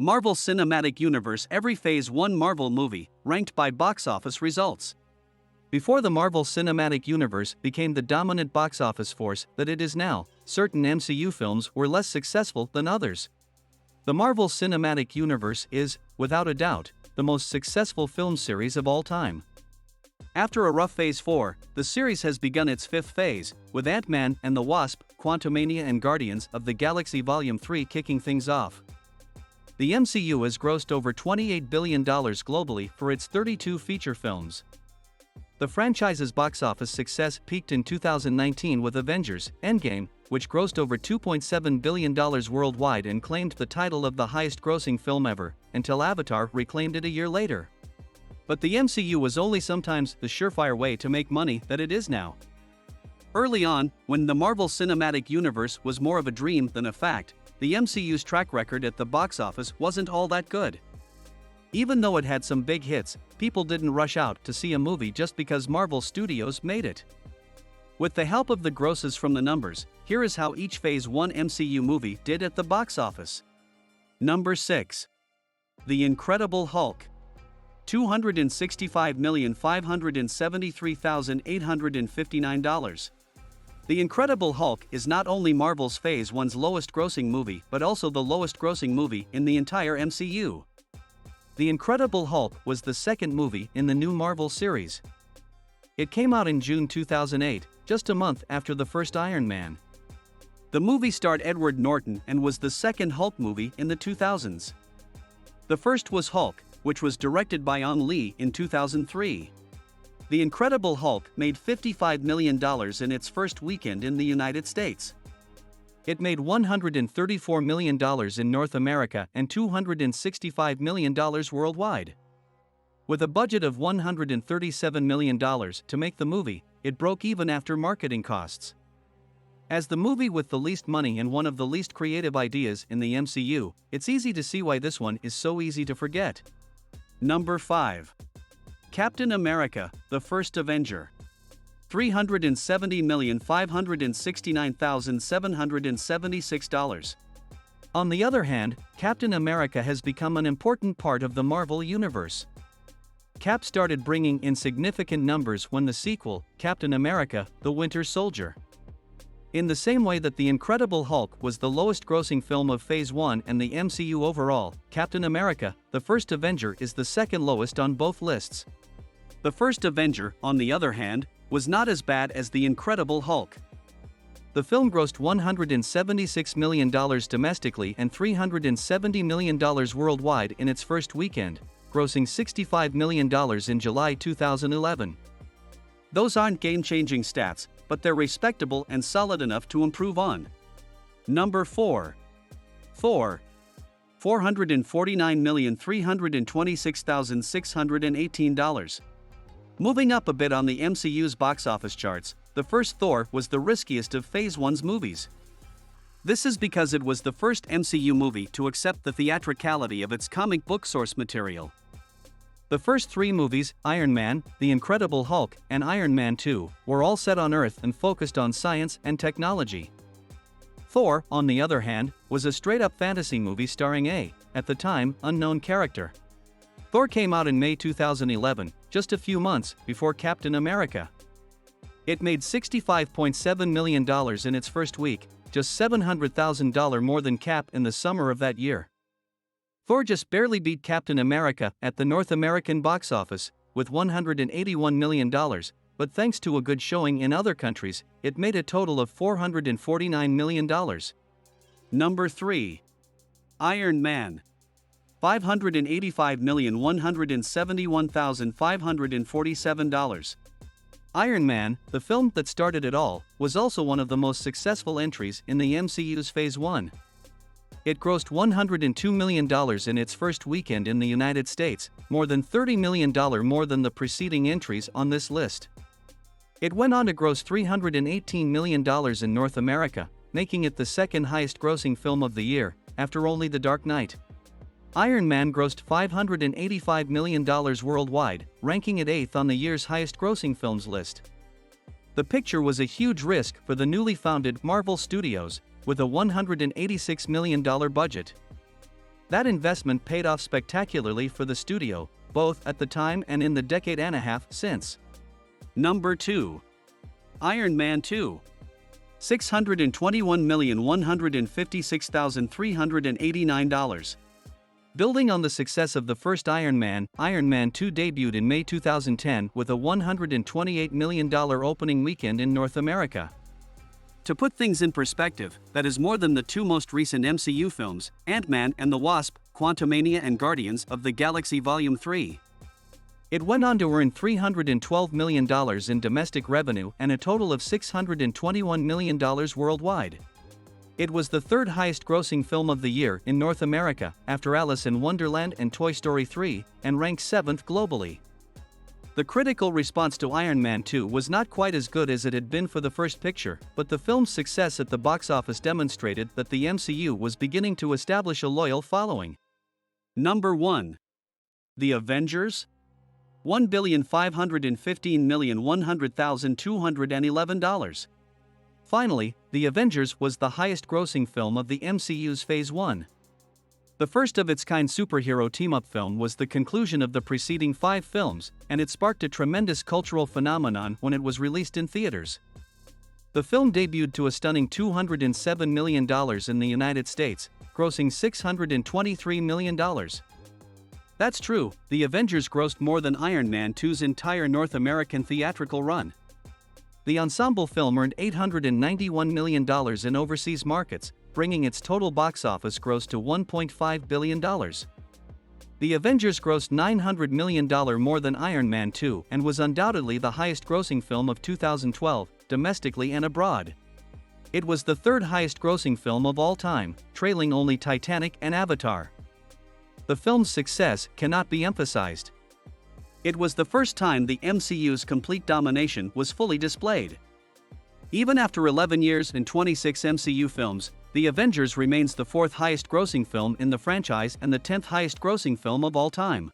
Marvel Cinematic Universe. Every Phase 1 Marvel movie, ranked by box office results. Before the Marvel Cinematic Universe became the dominant box office force that it is now, certain MCU films were less successful than others. The Marvel Cinematic Universe is, without a doubt, the most successful film series of all time. After a rough Phase 4, the series has begun its fifth phase, with Ant-Man and the Wasp, Quantumania and Guardians of the Galaxy Volume 3 kicking things off. The MCU has grossed over $28 billion globally for its 32 feature films. The franchise's box office success peaked in 2019 with Avengers: Endgame, which grossed over $2.7 billion worldwide and claimed the title of the highest-grossing film ever, until Avatar reclaimed it a year later. But the MCU was only sometimes the surefire way to make money that it is now. Early on, when the Marvel Cinematic Universe was more of a dream than a fact, the MCU's track record at the box office wasn't all that good. Even though it had some big hits, people didn't rush out to see a movie just because Marvel Studios made it. With the help of the grosses from the numbers, here is how each Phase 1 MCU movie did at the box office. Number 6. The Incredible Hulk. $265,573,859. The Incredible Hulk is not only Marvel's Phase 1's lowest-grossing movie but also the lowest-grossing movie in the entire MCU. The Incredible Hulk was the second movie in the new Marvel series. It came out in June 2008, just a month after the first Iron Man. The movie starred Edward Norton and was the second Hulk movie in the 2000s. The first was Hulk, which was directed by Ang Lee in 2003. The Incredible Hulk made $55 million in its first weekend in the United States. It made $134 million in North America and $265 million worldwide. With a budget of $137 million to make the movie, it broke even after marketing costs. As the movie with the least money and one of the least creative ideas in the MCU, it's easy to see why this one is so easy to forget. Number 5. Captain America: The First Avenger. $370,569,776. On the other hand, Captain America has become an important part of the Marvel Universe. Cap started bringing in significant numbers when the sequel, Captain America: The Winter Soldier. In the same way that The Incredible Hulk was the lowest-grossing film of Phase 1 and the MCU overall, Captain America: The First Avenger is the second lowest on both lists. The First Avenger, on the other hand, was not as bad as The Incredible Hulk. The film grossed $176 million domestically and $370 million worldwide in its first weekend, grossing $65 million in July 2011. Those aren't game-changing stats, but they're respectable and solid enough to improve on. Number 4. Thor. $449,326,618. Moving up a bit on the MCU's box office charts, the first Thor was the riskiest of Phase 1's movies. This is because it was the first MCU movie to accept the theatricality of its comic book source material. The first three movies, Iron Man, The Incredible Hulk, and Iron Man 2, were all set on Earth and focused on science and technology. Thor, on the other hand, was a straight-up fantasy movie starring a, at the time, unknown character. Thor came out in May 2011, just a few months before Captain America. It made $65.7 million in its first week, just $700,000 more than Cap in the summer of that year. Thor just barely beat Captain America at the North American box office, with $181 million, but thanks to a good showing in other countries, it made a total of $449 million. Number 3. Iron Man. $585,171,547. Iron Man, the film that started it all, was also one of the most successful entries in the MCU's Phase 1. It grossed $102 million in its first weekend in the United States, more than $30 million more than the preceding entries on this list. It went on to gross $318 million in North America, making it the second highest-grossing film of the year, after only The Dark Knight. Iron Man grossed $585 million worldwide, ranking it 8th on the year's highest-grossing films list. The picture was a huge risk for the newly founded Marvel Studios, with a $186 million budget. That investment paid off spectacularly for the studio, both at the time and in the decade and a half since. Number 2. Iron Man 2. $621,156,389. Building on the success of the first Iron Man 2 debuted in May 2010 with a $128 million opening weekend in North America. To put things in perspective, that is more than the two most recent MCU films, Ant-Man and the Wasp, Quantumania and Guardians of the Galaxy Volume 3. It went on to earn $312 million in domestic revenue and a total of $621 million worldwide. It was the third highest grossing film of the year in North America, after Alice in Wonderland and Toy Story 3, and ranked 7th globally. The critical response to Iron Man 2 was not quite as good as it had been for the first picture, but the film's success at the box office demonstrated that the MCU was beginning to establish a loyal following. Number 1. The Avengers? $1,515,100,211. Finally, The Avengers was the highest-grossing film of the MCU's Phase 1. The first-of-its-kind superhero team-up film was the conclusion of the preceding 5 films, and it sparked a tremendous cultural phenomenon when it was released in theaters. The film debuted to a stunning $207 million in the United States, grossing $623 million. That's true, The Avengers grossed more than Iron Man 2's entire North American theatrical run. The ensemble film earned $891 million in overseas markets, bringing its total box office gross to $1.5 billion. The Avengers grossed $900 million more than Iron Man 2 and was undoubtedly the highest-grossing film of 2012, domestically and abroad. It was the third highest-grossing film of all time, trailing only Titanic and Avatar. The film's success cannot be emphasized. It was the first time the MCU's complete domination was fully displayed. Even after 11 years and 26 MCU films, The Avengers remains the 4th highest-grossing film in the franchise and the 10th highest-grossing film of all time.